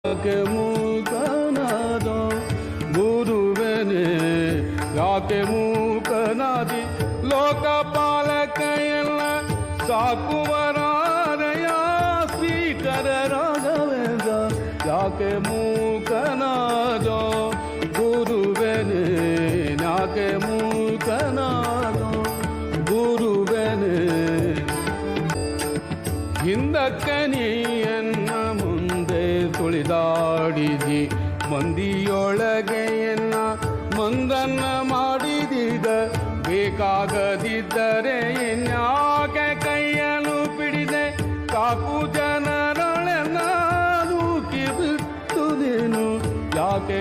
ಯಾಕೆ ಮೂಕನಾದ ಗುರುವೆನೆ ಯಾಕೆ ಮೂಕನಾದಿ ಲೋಕಪಾಲಕ ಎಲ್ಲ ಸಾಕುವರಾರಯ ಶ್ರೀಕರ ರಾಘವೇಂದ್ರ ಯಾಕೆ ಮೂಕನಾದ ಗುರುವೆನೆ ಯಾಕೆ ಮೂಕನಾದ ಗುರುವೆನೆ ಹಿಂದಕ್ಕೆ ನೀಯನ್ನ ಮುಂದೆ ತುಳಿದಾಡಿದಿ ಮಂದಿಯೊಳಗೆಯನ್ನ ಮಂದನ್ನ ಮಾಡಿದೀಗ ಬೇಕಾಗದಿದ್ದರೆ ಇನ್ಯಾಕೆ ಕೈಯನ್ನು ಪಿಡಿದೆ ಕಾಕು ಜನರೊಳೆನ್ನ ದೂಕಿ ಬಿಟ್ಟುದೇನು ಯಾಕೆ